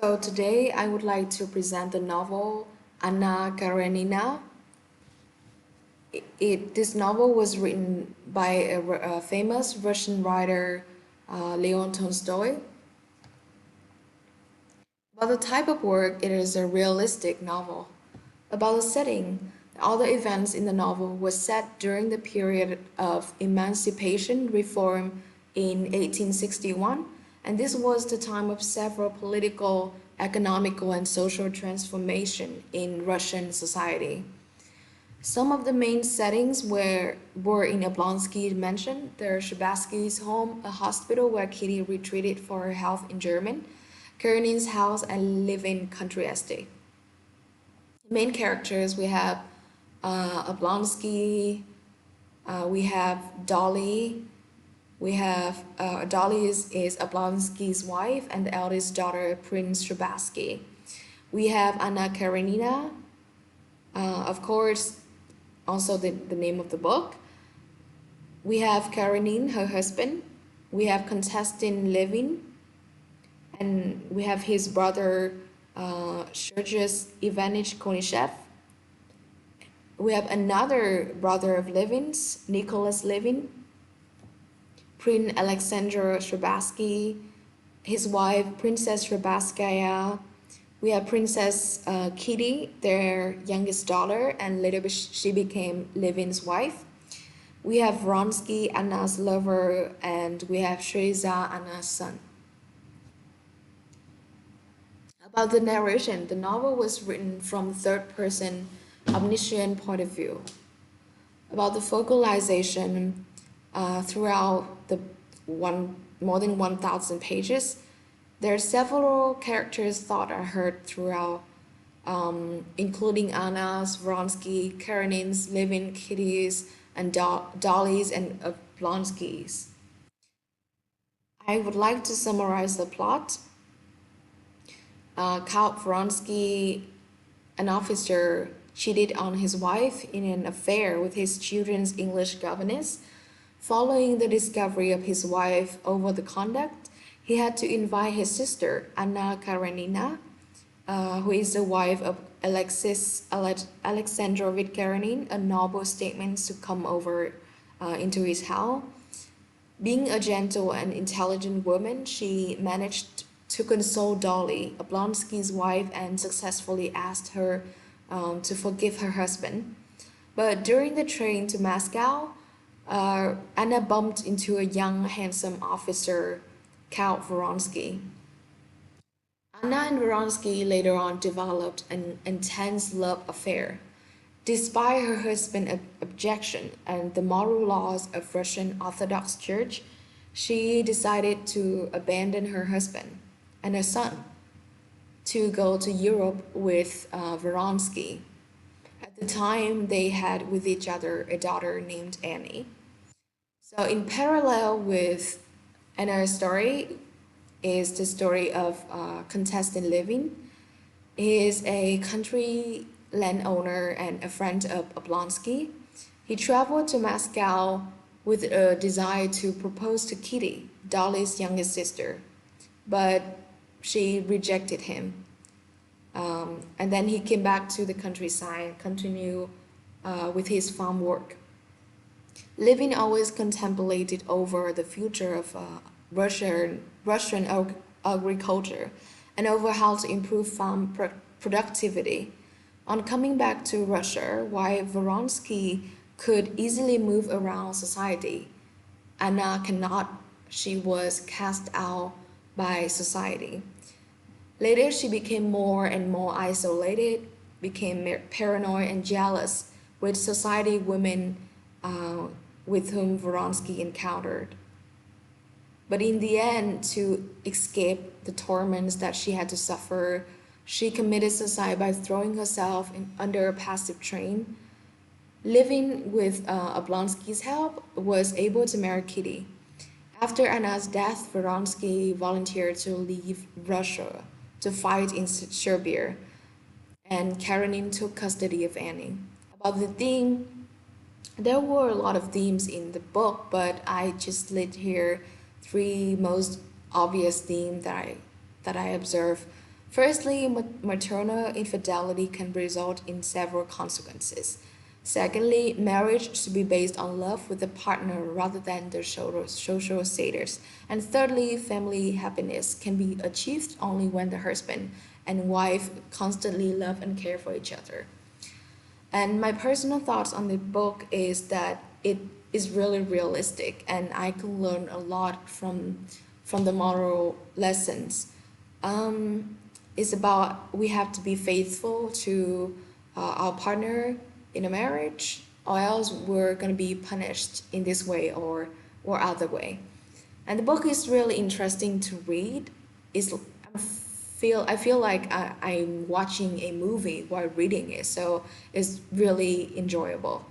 So today I would like to present the novel Anna Karenina. This novel was written by a famous Russian writer, Leo Tolstoy. About the type of work, it is a realistic novel. About the setting, all the events in the novel were set during the period of emancipation reform in 1861, and this was the time of several political, economical, and social transformation in Russian society. Some of the main settings were in Oblonsky mansion, the Shabasky's home, a hospital where Kitty retreated for her health in German, Karenin's house, and live-in country estate. Main characters we have Oblonsky, we have Dolly, we have Dolly is Oblonsky's wife and the eldest daughter, Prince Shabasky. We have Anna Karenina, of course, also the name of the book. We have Karenin, her husband. We have Konstantin Levin, and we have his brother, Sergius Ivanich Konishev. We have another brother of Levin's, Nicholas Levin, Prince Alexander Shabasky, his wife, Princess Shabskaya. We have Princess Kitty, their youngest daughter, and later she became Levin's wife. We have Vronsky, Anna's lover, and we have Shreza, Anna's son. About the narration, the novel was written from third-person omniscient point of view. About the focalization throughout the more than 1,000 pages, there are several characters thought are heard throughout, including Anna's, Vronsky, Karenin's, Levin, Kitty's, and Dolly's, and Oblonsky's. I would like to summarize the plot. Count Vronsky, an officer, cheated on his wife in an affair with his children's English governess. Following the discovery of his wife over the conduct, he had to invite his sister, Anna Karenina, who is the wife of Alexandrovich Karenin, a noble statesman, to come over into his house. Being a gentle and intelligent woman, she managed to console Dolly, Oblonsky's wife, and successfully asked her to forgive her husband. But during the train to Moscow, Anna bumped into a young, handsome officer, Count Vronsky. Anna and Vronsky later on developed an intense love affair. Despite her husband's objection and the moral laws of Russian Orthodox Church, she decided to abandon her husband and her son to go to Europe with Vronsky. At the time, they had with each other a daughter named Annie. So in parallel with Anna's story is the story of Konstantin Levin. He is a country landowner and a friend of Oblonsky. He traveled to Moscow with a desire to propose to Kitty, Dolly's youngest sister, but she rejected him. And then he came back to the countryside, continue with his farm work. Levin always contemplated over the future of Russian agriculture and over how to improve farm productivity. On coming back to Russia, while Vronsky could easily move around society, Anna cannot. She was cast out by society. Later, she became more and more isolated, became paranoid and jealous with society women with whom Vronsky encountered. But in the end, to escape the torments that she had to suffer, she committed suicide by throwing herself under a passive train. Living with Oblonsky's help, was able to marry Kitty. After Anna's death, Vronsky volunteered to leave Russia to fight in Serbia, and Karenin took custody of Annie. About the theme, there were a lot of themes in the book, but I just lit here three most obvious themes that I observed. Firstly, maternal infidelity can result in several consequences. Secondly, marriage should be based on love with the partner rather than their social status. And thirdly, family happiness can be achieved only when the husband and wife constantly love and care for each other. And my personal thoughts on the book is that it is really realistic and I can learn a lot from the moral lessons. Um, it's about we have to be faithful to our partner in a marriage, or else we're gonna be punished in this way or other way. And the book is really interesting to read. I feel like I'm watching a movie while reading it, so it's really enjoyable.